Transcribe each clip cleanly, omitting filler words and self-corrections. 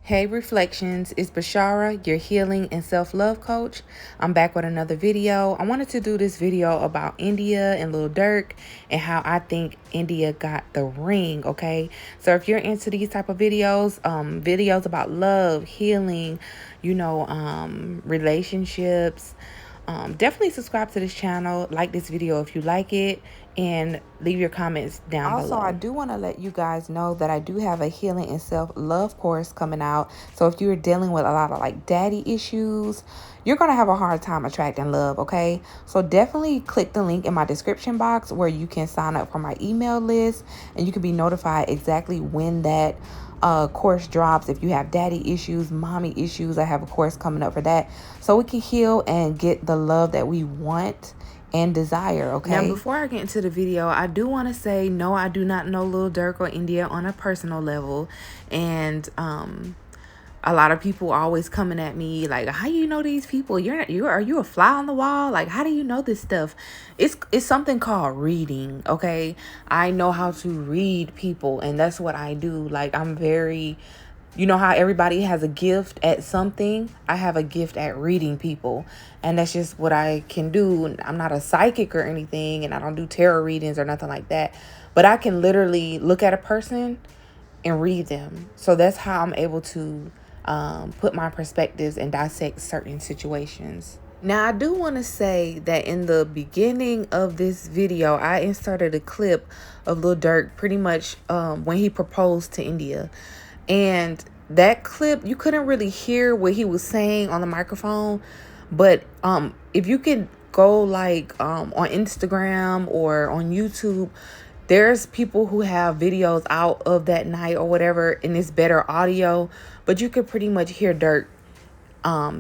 Hey Reflections, it's Bashara, your healing and self-love coach. I'm back with another video. I wanted to do this video about India and Lil Durk and how I think India got the ring, okay? So if you're into these type of videos, videos about love, healing, relationships, definitely subscribe to this channel, like this video if you like it, and leave your comments down below. Also, I do want to let you guys know that I do have a healing and self-love course coming out. So if you're dealing with a lot of like daddy issues, you're going to have a hard time attracting love, okay? So definitely click the link in my description box where you can sign up for my email list and you can be notified exactly when that course drops. If you have daddy issues, mommy issues, I have a course coming up for that, so we can heal and get the love that we want and desire, okay? Now, before I get into the video, I do want to say, no, I do not know Lil Durk or India on a personal level. And a lot of people are always coming at me like, how you know these people? Are you a fly on the wall? Like, how do you know this stuff? It's something called reading, okay? I know how to read people, and that's what I do. Like, I'm very, you know how everybody has a gift at something? I have a gift at reading people, and that's just what I can do. I'm not a psychic or anything, and I don't do tarot readings or nothing like that, but I can literally look at a person and read them. So that's how I'm able to put my perspectives and dissect certain situations. Now, I do want to say that in the beginning of this video, I inserted a clip of Lil Durk pretty much when he proposed to India. And that clip, you couldn't really hear what he was saying on the microphone. But if you could go like on Instagram or on YouTube, there's people who have videos out of that night or whatever, and it's better audio. But you could pretty much hear Durk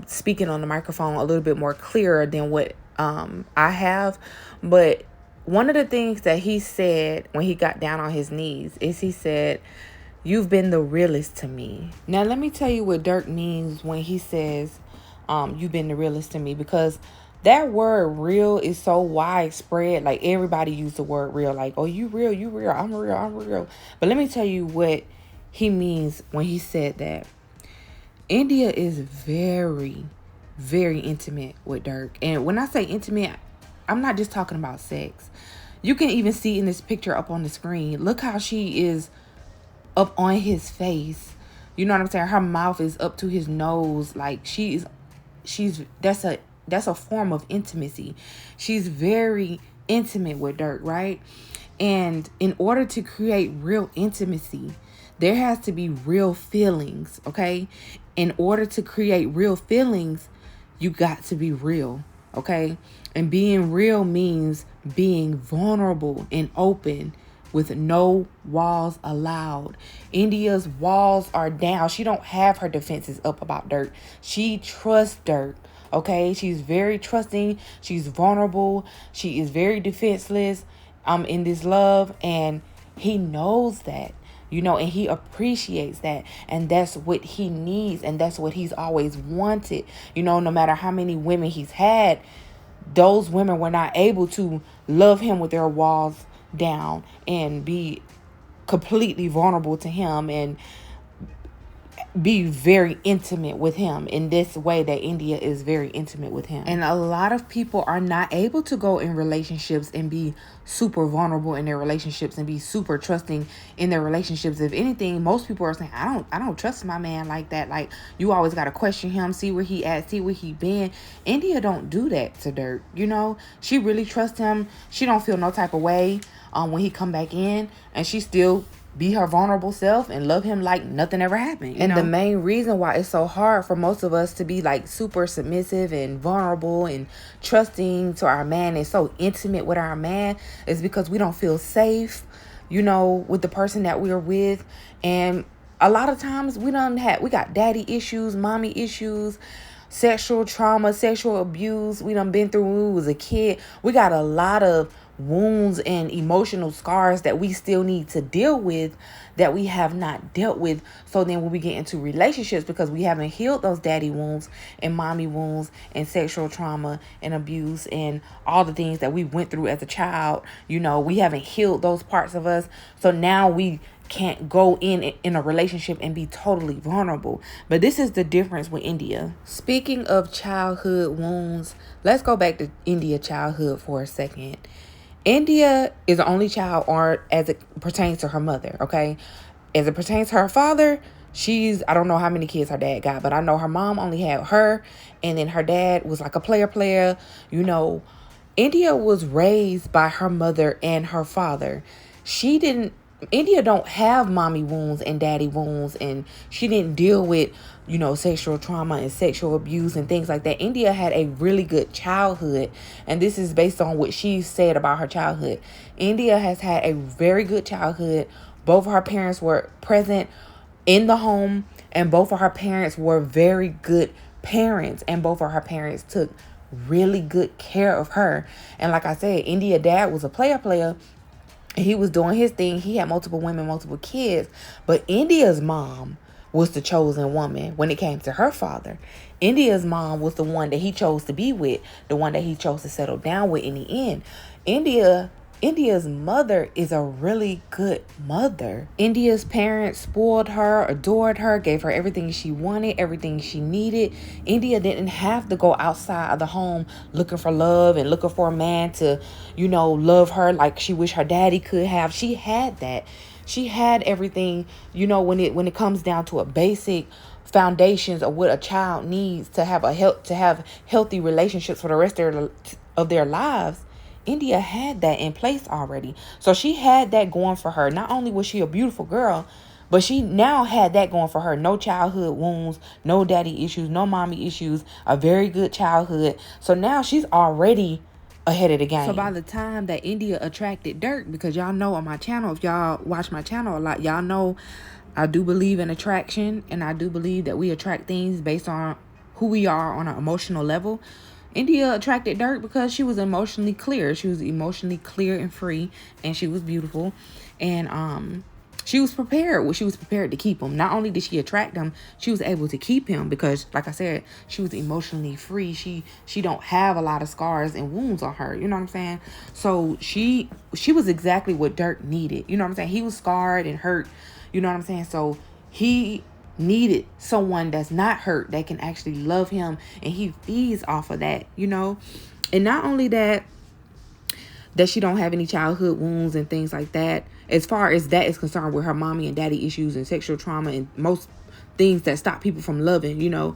speaking on the microphone a little bit more clearer than what I have. But one of the things that he said when he got down on his knees is he said, "You've been the realest to me." Now, let me tell you what Durk means when he says, you've been the realest to me, because that word real is so widespread. Like, everybody use the word real. Like, oh, you real, I'm real, I'm real. But let me tell you what he means when he said that. India is very, very intimate with Durk. And when I say intimate, I'm not just talking about sex. You can even see in this picture up on the screen, look how she is up on his face. You know what I'm saying? Her mouth is up to his nose. Like, that's a form of intimacy. She's very intimate with Durk, right? And in order to create real intimacy, there has to be real feelings, okay? In order to create real feelings, you got to be real, okay? And being real means being vulnerable and open with no walls allowed. India's walls are down. She don't have her defenses up about Durk. She trusts Durk, okay? She's very trusting. She's vulnerable. She is very defenseless in this love, and he knows that, and he appreciates that, and that's what he needs, and that's what he's always wanted. No matter how many women he's had, those women were not able to love him with their walls down and be completely vulnerable to him and be very intimate with him in this way that India is very intimate with him. And a lot of people are not able to go in relationships and be super vulnerable in their relationships and be super trusting in their relationships. If anything, most people are saying, I don't trust my man like that. Like, you always got to question him, see where he at, see where he been. India don't do that to Durk. She really trusts him. She don't feel no type of way when he come back in, and she still be her vulnerable self and love him like nothing ever happened. And the main reason why it's so hard for most of us to be like super submissive and vulnerable and trusting to our man and so intimate with our man is because we don't feel safe, with the person that we're with. And a lot of times we got daddy issues, mommy issues, sexual trauma, sexual abuse. We done been through when we was a kid. We got a lot of wounds and emotional scars that we still need to deal with, that we have not dealt with. So then when we get into relationships, because we haven't healed those daddy wounds and mommy wounds and sexual trauma and abuse and all the things that we went through as a child, we haven't healed those parts of us. So now we can't go in a relationship and be totally vulnerable. But this is the difference with India. Speaking of childhood wounds, let's go back to India childhood for a second. India is the only child, or as it pertains to her mother, okay? As it pertains to her father, I don't know how many kids her dad got, but I know her mom only had her, and then her dad was like a player. India was raised by her mother and her father. India don't have mommy wounds and daddy wounds, and she didn't deal with, sexual trauma and sexual abuse and things like that. India had a really good childhood, and this is based on what she said about her childhood. India has had a very good childhood. Both of her parents were present in the home, and both of her parents were very good parents, and both of her parents took really good care of her. And like I said, India's dad was a player. He was doing his thing. He had multiple women, multiple kids. But India's mom was the chosen woman when it came to her father. India's mom was the one that he chose to be with, the one that he chose to settle down with in the end. India's mother is a really good mother. India's parents spoiled her, adored her, gave her everything she wanted, everything she needed. India didn't have to go outside of the home looking for love and looking for a man to, love her like she wished her daddy could have. She had that. She had everything, when it comes down to a basic foundations of what a child needs to have healthy relationships for the rest of their lives. India had that in place already. So she had that going for her. Not only was she a beautiful girl, but she now had that going for her. No childhood wounds, no daddy issues, no mommy issues, a very good childhood. So now she's already ahead of the game. So by the time that India attracted Durk, because y'all know on my channel, if y'all watch my channel a lot, y'all know I do believe in attraction, and I do believe that we attract things based on who we are on an emotional level. India attracted Durk because she was emotionally clear. She was emotionally clear and free, and she was beautiful, and she was prepared. She was prepared to keep him. Not only did she attract him, she was able to keep him because, like I said, she was emotionally free. She don't have a lot of scars and wounds on her. You know what I'm saying? So she was exactly what Durk needed. You know what I'm saying? He was scarred and hurt. You know what I'm saying? So he needed someone that's not hurt, that can actually love him, and he feeds off of that, And not only that she don't have any childhood wounds and things like that, as far as that is concerned, with her mommy and daddy issues and sexual trauma and most things that stop people from loving, India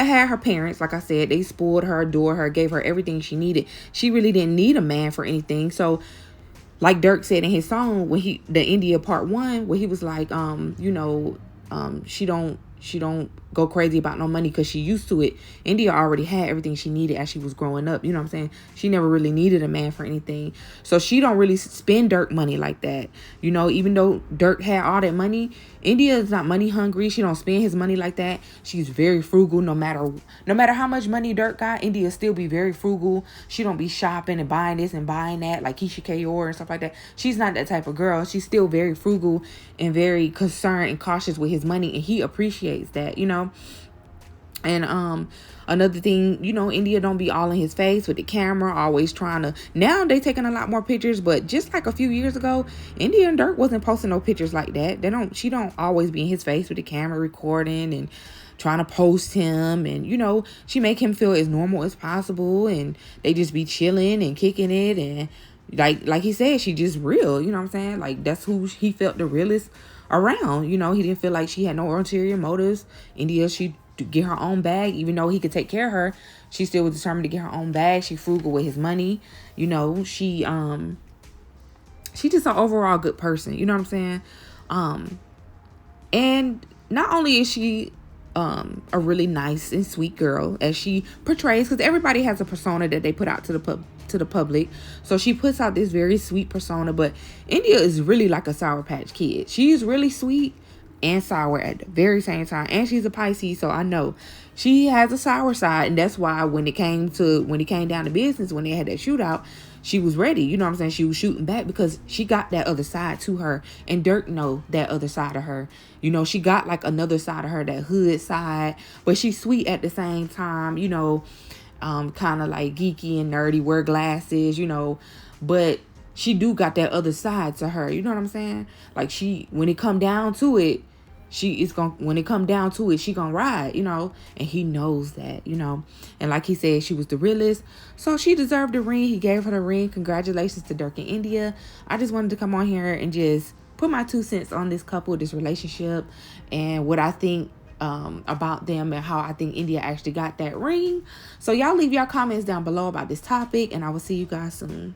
had her parents. Like I said, they spoiled her, adored her, gave her everything she needed. She really didn't need a man for anything. So like Durk said in his song, the India Part 1, where he was like, she don't go crazy about no money because she used to it. India already had everything she needed as she was growing up. You know what I'm saying? She never really needed a man for anything. So she don't really spend Durk money like that. Even though Durk had all that money, India is not money hungry. She don't spend his money like that. She's very frugal. No matter how much money Durk got, India still be very frugal. She don't be shopping and buying this and buying that like Keisha Kayor and stuff like that. She's not that type of girl. She's still very frugal and very concerned and cautious with his money, and he appreciates that, And another thing, India don't be all in his face with the camera, always trying to. Now they taking a lot more pictures, but just like a few years ago, India and Durk wasn't posting no pictures like that. She don't always be in his face with the camera recording and trying to post him, and she make him feel as normal as possible, and they just be chilling and kicking it, and like he said, she just real. You know what I'm saying? Like that's who he felt the realest around. He didn't feel like she had no ulterior motives. India, she get her own bag. Even though he could take care of her, she still was determined to get her own bag. She frugal with his money. She just an overall good person. You know what I'm saying? And not only is she a really nice and sweet girl as she portrays, because everybody has a persona that they put out to the public. So she puts out this very sweet persona, but India is really like a Sour Patch Kid. She's really sweet, and sour at the very same time. And she's a Pisces, so I know she has a sour side. And that's why when it came down to business, when they had that shootout, she was ready. You know what I'm saying? She was shooting back because she got that other side to her. And Durk know that other side of her. You know, she got like another side of her, that hood side. But she's sweet at the same time, you know, kind of like geeky and nerdy, wear glasses, you know. But she do got that other side to her. You know what I'm saying? Like when it come down to it, she gonna ride, you know, and he knows that, you know. And like he said, she was the realest, so she deserved the ring. He gave her the ring. Congratulations to Durk and India. I just wanted to come on here and just put my 2 cents on this couple, this relationship, and what I think about them, and how I think India actually got that ring. So y'all leave your comments down below about this topic, and I will see you guys soon.